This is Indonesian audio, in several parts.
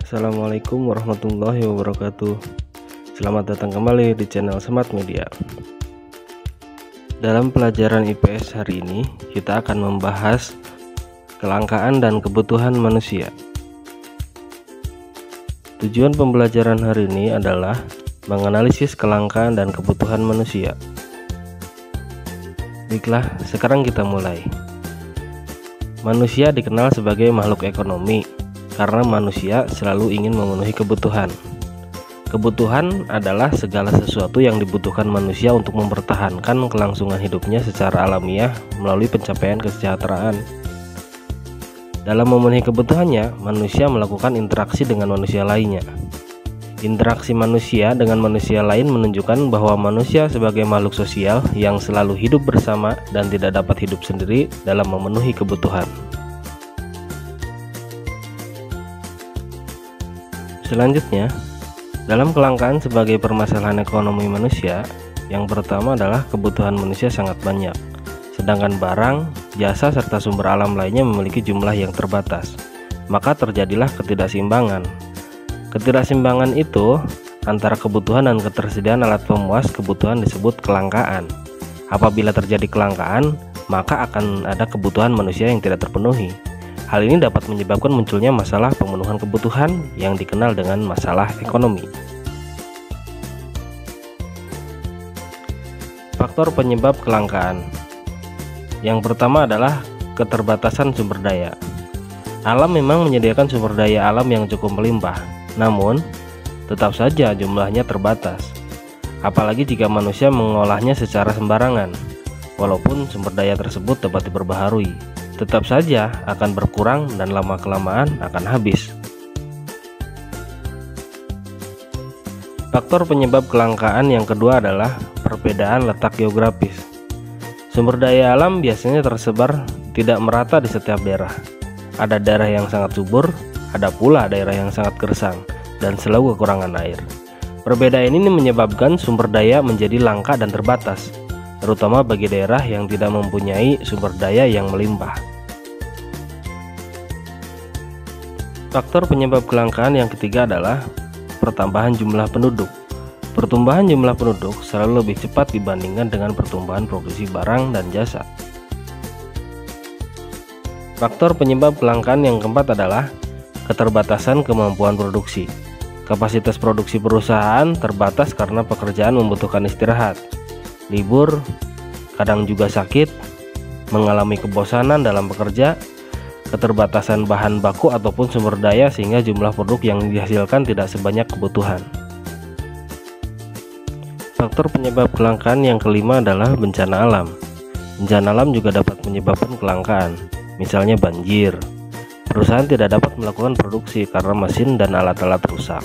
Assalamualaikum warahmatullahi wabarakatuh. Selamat datang kembali di channel Smart Media. Dalam pelajaran IPS hari ini, kita akan membahas kelangkaan dan kebutuhan manusia. Tujuan pembelajaran hari ini adalah menganalisis kelangkaan dan kebutuhan manusia. Baiklah, sekarang kita mulai. Manusia dikenal sebagai makhluk ekonomi karena manusia selalu ingin memenuhi kebutuhan. Kebutuhan adalah segala sesuatu yang dibutuhkan manusia untuk mempertahankan kelangsungan hidupnya secara alamiah melalui pencapaian kesejahteraan. Dalam memenuhi kebutuhannya, manusia melakukan interaksi dengan manusia lainnya. Interaksi manusia dengan manusia lain menunjukkan bahwa manusia sebagai makhluk sosial yang selalu hidup bersama dan tidak dapat hidup sendiri dalam memenuhi kebutuhan. Selanjutnya, dalam kelangkaan sebagai permasalahan ekonomi manusia, yang pertama adalah kebutuhan manusia sangat banyak, sedangkan barang, jasa, serta sumber alam lainnya memiliki jumlah yang terbatas. Maka terjadilah ketidakseimbangan. Ketidakseimbangan itu antara kebutuhan dan ketersediaan alat pemuas kebutuhan disebut kelangkaan. Apabila terjadi kelangkaan, maka akan ada kebutuhan manusia yang tidak terpenuhi. Hal ini dapat menyebabkan munculnya masalah pemenuhan kebutuhan yang dikenal dengan masalah ekonomi. Faktor penyebab kelangkaan. Yang pertama adalah keterbatasan sumber daya. Alam memang menyediakan sumber daya alam yang cukup melimpah, namun tetap saja jumlahnya terbatas. Apalagi jika manusia mengolahnya secara sembarangan. Walaupun sumber daya tersebut dapat diperbaharui, tetap saja akan berkurang dan lama-kelamaan akan habis. Faktor penyebab kelangkaan yang kedua adalah perbedaan letak geografis. Sumber daya alam biasanya tersebar tidak merata di setiap daerah. Ada daerah yang sangat subur, ada pula daerah yang sangat gersang dan selalu kekurangan air. Perbedaan ini menyebabkan sumber daya menjadi langka dan terbatas, terutama bagi daerah yang tidak mempunyai sumber daya yang melimpah. Faktor penyebab kelangkaan yang ketiga adalah pertambahan jumlah penduduk. Pertumbuhan jumlah penduduk selalu lebih cepat dibandingkan dengan pertumbuhan produksi barang dan jasa. Faktor penyebab kelangkaan yang keempat adalah keterbatasan kemampuan produksi. Kapasitas produksi perusahaan terbatas karena pekerjaan membutuhkan istirahat, libur, kadang juga sakit, mengalami kebosanan dalam bekerja, keterbatasan bahan baku ataupun sumber daya sehingga jumlah produk yang dihasilkan tidak sebanyak kebutuhan. Faktor penyebab kelangkaan yang kelima adalah bencana alam. Bencana alam juga dapat menyebabkan kelangkaan, misalnya banjir. Perusahaan tidak dapat melakukan produksi karena mesin dan alat-alat rusak.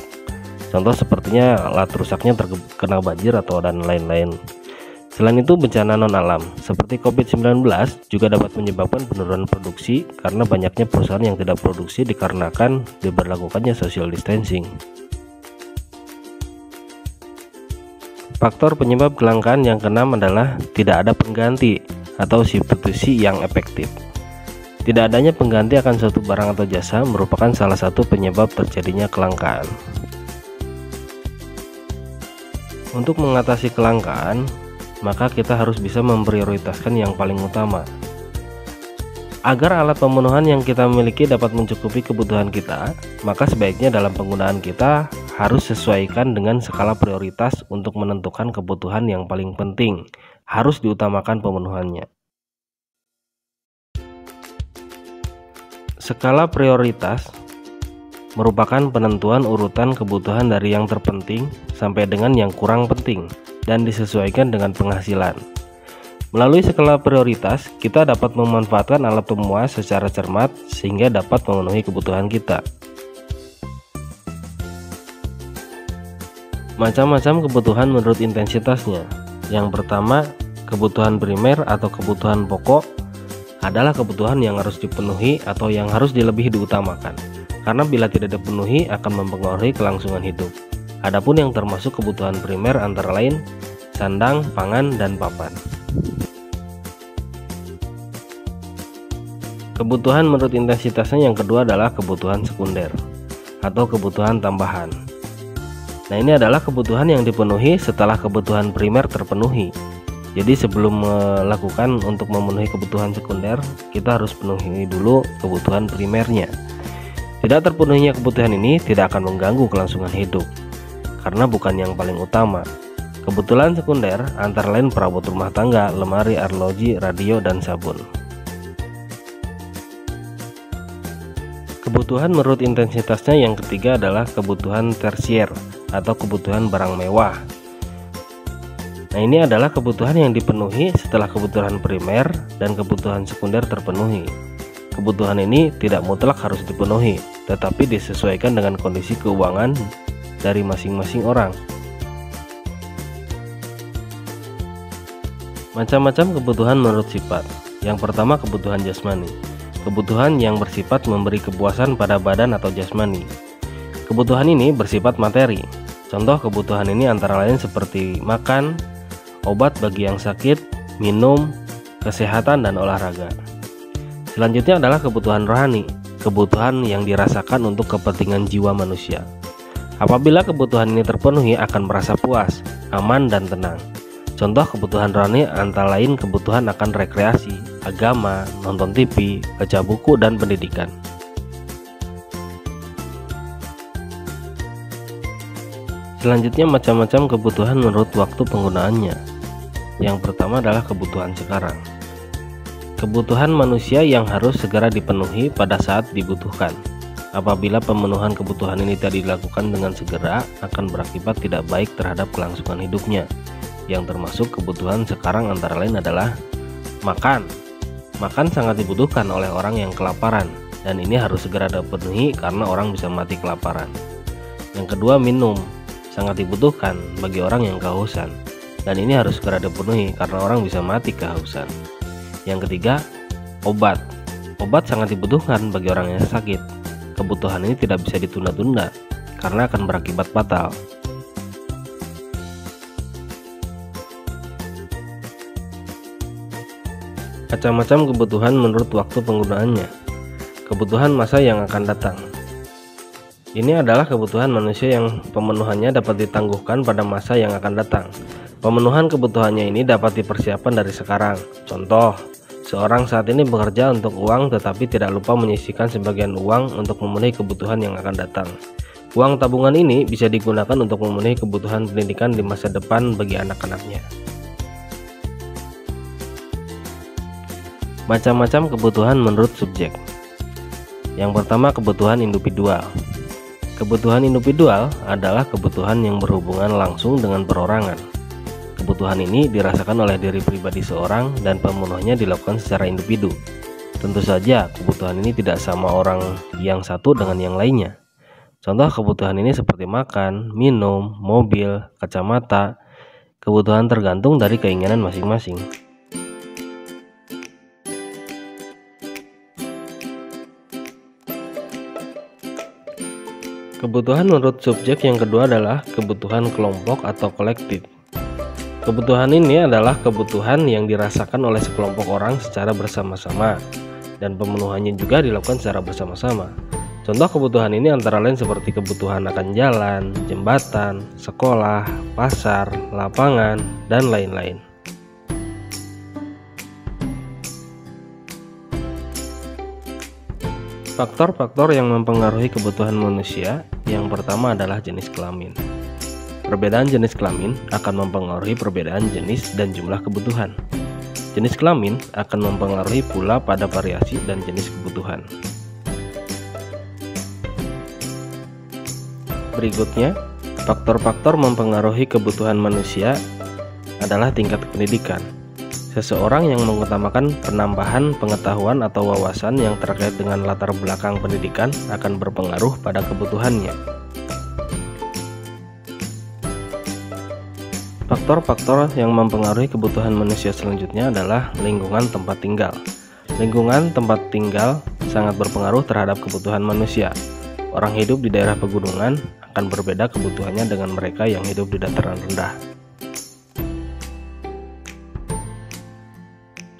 Contoh sepertinya alat rusaknya terkena banjir atau dan lain-lain. Selain itu, bencana non-alam seperti COVID-19 juga dapat menyebabkan penurunan produksi karena banyaknya perusahaan yang tidak produksi dikarenakan diberlakukannya social distancing. Faktor penyebab kelangkaan yang keenam adalah tidak ada pengganti atau substitusi yang efektif. Tidak adanya pengganti akan suatu barang atau jasa merupakan salah satu penyebab terjadinya kelangkaan. Untuk mengatasi kelangkaan, maka kita harus bisa memprioritaskan yang paling utama. Agar alat pemenuhan yang kita miliki dapat mencukupi kebutuhan kita, maka sebaiknya dalam penggunaan kita harus sesuaikan dengan skala prioritas untuk menentukan kebutuhan yang paling penting, harus diutamakan pemenuhannya. Skala prioritas merupakan penentuan urutan kebutuhan dari yang terpenting sampai dengan yang kurang penting dan disesuaikan dengan penghasilan. Melalui skala prioritas, kita dapat memanfaatkan alat pemuas secara cermat sehingga dapat memenuhi kebutuhan kita. Macam-macam kebutuhan menurut intensitasnya. Yang pertama, kebutuhan primer atau kebutuhan pokok adalah kebutuhan yang harus dipenuhi atau yang harus diutamakan, karena bila tidak dipenuhi akan mempengaruhi kelangsungan hidup. Adapun yang termasuk kebutuhan primer antara lain sandang, pangan, dan papan. Kebutuhan menurut intensitasnya yang kedua adalah kebutuhan sekunder. atau kebutuhan tambahan. Nah, ini adalah kebutuhan yang dipenuhi setelah kebutuhan primer terpenuhi. Jadi sebelum melakukan untuk memenuhi kebutuhan sekunder, kita harus penuhi dulu kebutuhan primernya. Tidak terpenuhinya kebutuhan ini tidak akan mengganggu kelangsungan hidup, karena bukan yang paling utama. Kebutuhan sekunder antara lain perabot rumah tangga, lemari, arloji, radio, dan sabun. Kebutuhan menurut intensitasnya yang ketiga adalah kebutuhan tersier atau kebutuhan barang mewah. Nah, ini adalah kebutuhan yang dipenuhi setelah kebutuhan primer dan kebutuhan sekunder terpenuhi. Kebutuhan ini tidak mutlak harus dipenuhi, tetapi disesuaikan dengan kondisi keuangan dari masing-masing orang. Macam-macam kebutuhan menurut sifat. Yang pertama, kebutuhan jasmani. Kebutuhan yang bersifat memberi kepuasan pada badan atau jasmani. Kebutuhan ini bersifat materi. Contoh kebutuhan ini antara lain seperti makan, obat bagi yang sakit, minum, kesehatan, dan olahraga. Selanjutnya adalah kebutuhan rohani. Kebutuhan yang dirasakan untuk kepentingan jiwa manusia. Apabila kebutuhan ini terpenuhi akan merasa puas, aman, dan tenang. Contoh kebutuhan rohani antara lain kebutuhan akan rekreasi, agama, nonton TV, baca buku, dan pendidikan. Selanjutnya macam-macam kebutuhan menurut waktu penggunaannya. Yang pertama adalah kebutuhan sekarang. Kebutuhan manusia yang harus segera dipenuhi pada saat dibutuhkan. Apabila pemenuhan kebutuhan ini tidak dilakukan dengan segera, akan berakibat tidak baik terhadap kelangsungan hidupnya. Yang termasuk kebutuhan sekarang antara lain adalah makan. Makan sangat dibutuhkan oleh orang yang kelaparan, dan ini harus segera dipenuhi karena orang bisa mati kelaparan. Yang kedua, minum. Sangat dibutuhkan bagi orang yang kehausan, dan ini harus segera dipenuhi karena orang bisa mati kehausan. Yang ketiga, obat. Obat sangat dibutuhkan bagi orang yang sakit. Kebutuhan ini tidak bisa ditunda-tunda karena akan berakibat fatal. Macam-macam kebutuhan menurut waktu penggunaannya. Kebutuhan masa yang akan datang. Ini adalah kebutuhan manusia yang pemenuhannya dapat ditangguhkan pada masa yang akan datang. Pemenuhan kebutuhannya ini dapat dipersiapkan dari sekarang. Contoh, seorang saat ini bekerja untuk uang tetapi tidak lupa menyisihkan sebagian uang untuk memenuhi kebutuhan yang akan datang. Uang tabungan ini bisa digunakan untuk memenuhi kebutuhan pendidikan di masa depan bagi anak-anaknya. Macam-macam kebutuhan menurut subjek. Yang pertama, kebutuhan individual. Kebutuhan individual adalah kebutuhan yang berhubungan langsung dengan perorangan. Kebutuhan ini dirasakan oleh diri pribadi seorang dan pemenuhannya dilakukan secara individu. Tentu saja kebutuhan ini tidak sama orang yang satu dengan yang lainnya. Contoh kebutuhan ini seperti makan, minum, mobil, kacamata. Kebutuhan tergantung dari keinginan masing-masing. Kebutuhan menurut subjek yang kedua adalah kebutuhan kelompok atau kolektif. Kebutuhan ini adalah kebutuhan yang dirasakan oleh sekelompok orang secara bersama-sama, dan pemenuhannya juga dilakukan secara bersama-sama. Contoh kebutuhan ini antara lain seperti kebutuhan akan jalan, jembatan, sekolah, pasar, lapangan, dan lain-lain. Faktor-faktor yang mempengaruhi kebutuhan manusia, yang pertama adalah jenis kelamin. Perbedaan jenis kelamin akan mempengaruhi perbedaan jenis dan jumlah kebutuhan. Jenis kelamin akan mempengaruhi pula pada variasi dan jenis kebutuhan. Berikutnya, faktor-faktor mempengaruhi kebutuhan manusia adalah tingkat pendidikan. Seseorang yang mengutamakan penambahan pengetahuan atau wawasan yang terkait dengan latar belakang pendidikan akan berpengaruh pada kebutuhannya. Faktor-faktor yang mempengaruhi kebutuhan manusia selanjutnya adalah lingkungan tempat tinggal. Lingkungan tempat tinggal sangat berpengaruh terhadap kebutuhan manusia. Orang hidup di daerah pegunungan akan berbeda kebutuhannya dengan mereka yang hidup di dataran rendah.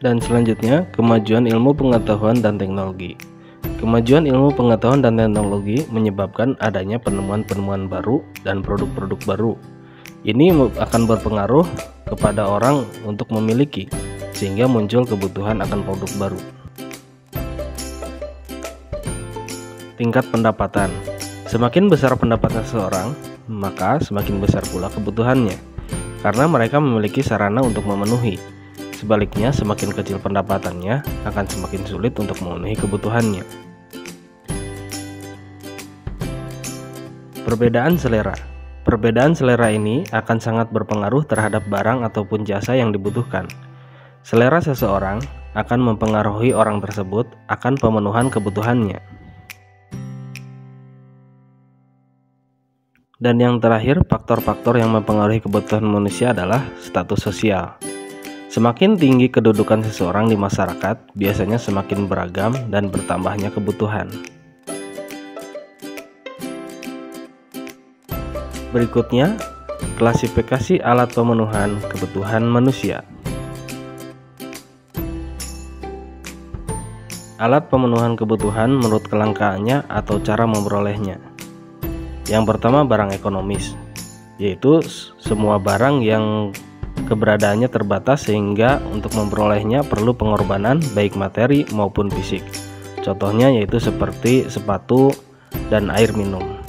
Dan selanjutnya, kemajuan ilmu pengetahuan dan teknologi. Kemajuan ilmu pengetahuan dan teknologi menyebabkan adanya penemuan-penemuan baru dan produk-produk baru. Ini akan berpengaruh kepada orang untuk memiliki, sehingga muncul kebutuhan akan produk baru. Tingkat pendapatan. Semakin besar pendapatan seseorang, maka semakin besar pula kebutuhannya, karena mereka memiliki sarana untuk memenuhi. Sebaliknya, semakin kecil pendapatannya, akan semakin sulit untuk memenuhi kebutuhannya. Perbedaan selera. Perbedaan selera ini akan sangat berpengaruh terhadap barang ataupun jasa yang dibutuhkan. Selera seseorang akan mempengaruhi orang tersebut akan pemenuhan kebutuhannya. Dan yang terakhir, faktor-faktor yang mempengaruhi kebutuhan manusia adalah status sosial. Semakin tinggi kedudukan seseorang di masyarakat, biasanya semakin beragam dan bertambahnya kebutuhan. Berikutnya, klasifikasi alat pemenuhan kebutuhan manusia. Alat pemenuhan kebutuhan menurut kelangkaannya atau cara memperolehnya. Yang pertama, barang ekonomis, yaitu semua barang yang keberadaannya terbatas sehingga untuk memperolehnya perlu pengorbanan baik materi maupun fisik. Contohnya yaitu seperti sepatu dan air minum.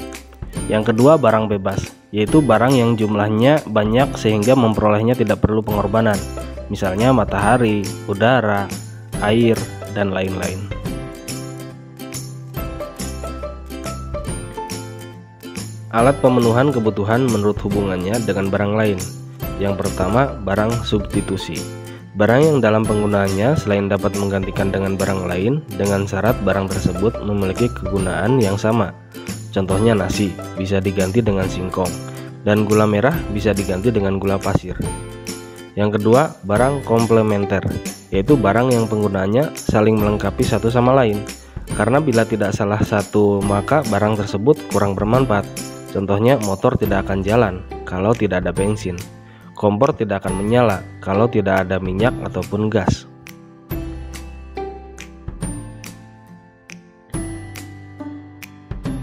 Yang kedua, barang bebas, yaitu barang yang jumlahnya banyak sehingga memperolehnya tidak perlu pengorbanan, misalnya matahari, udara, air, dan lain-lain. Alat pemenuhan kebutuhan menurut hubungannya dengan barang lain. Yang pertama, barang substitusi. Barang yang dalam penggunaannya selain dapat menggantikan dengan barang lain, dengan syarat barang tersebut memiliki kegunaan yang sama. Contohnya nasi bisa diganti dengan singkong, dan gula merah bisa diganti dengan gula pasir. Yang kedua, barang komplementer, yaitu barang yang penggunaannya saling melengkapi satu sama lain. Karena bila tidak salah satu, maka barang tersebut kurang bermanfaat. Contohnya, motor tidak akan jalan kalau tidak ada bensin. Kompor tidak akan menyala kalau tidak ada minyak ataupun gas.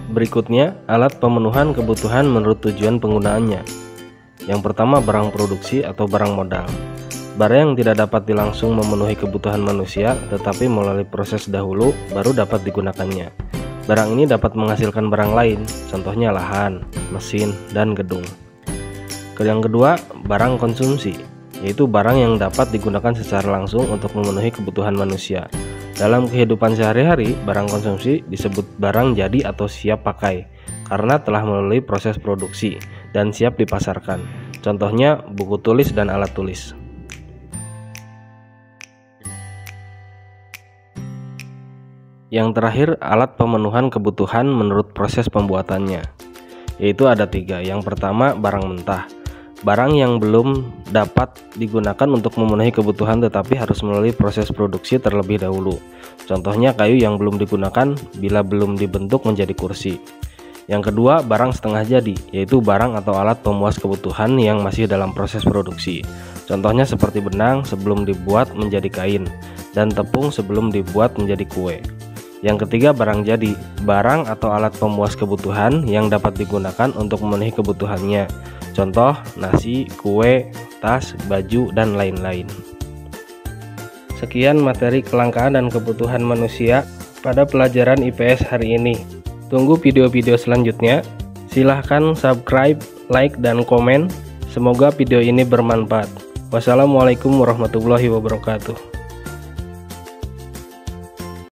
Berikutnya, alat pemenuhan kebutuhan menurut tujuan penggunaannya. Yang pertama, barang produksi atau barang modal. Barang yang tidak dapat langsung memenuhi kebutuhan manusia, tetapi melalui proses dahulu baru dapat digunakannya. Barang ini dapat menghasilkan barang lain, contohnya lahan, mesin, dan gedung. Yang kedua, barang konsumsi, yaitu barang yang dapat digunakan secara langsung untuk memenuhi kebutuhan manusia. Dalam kehidupan sehari-hari, barang konsumsi disebut barang jadi atau siap pakai karena telah melalui proses produksi dan siap dipasarkan. Contohnya buku tulis dan alat tulis. Yang terakhir, alat pemenuhan kebutuhan menurut proses pembuatannya, yaitu ada 3. Yang pertama, barang mentah. Barang yang belum dapat digunakan untuk memenuhi kebutuhan tetapi harus melalui proses produksi terlebih dahulu. Contohnya kayu yang belum digunakan bila belum dibentuk menjadi kursi. Yang kedua, barang setengah jadi, yaitu barang atau alat pemuas kebutuhan yang masih dalam proses produksi. Contohnya seperti benang sebelum dibuat menjadi kain dan tepung sebelum dibuat menjadi kue. Yang ketiga, barang jadi, barang atau alat pemuas kebutuhan yang dapat digunakan untuk memenuhi kebutuhannya. Contoh, nasi, kue, tas, baju, dan lain-lain. Sekian materi kelangkaan dan kebutuhan manusia pada pelajaran IPS hari ini. Tunggu video-video selanjutnya. Silahkan subscribe, like, dan komen. Semoga video ini bermanfaat. Wassalamualaikum warahmatullahi wabarakatuh.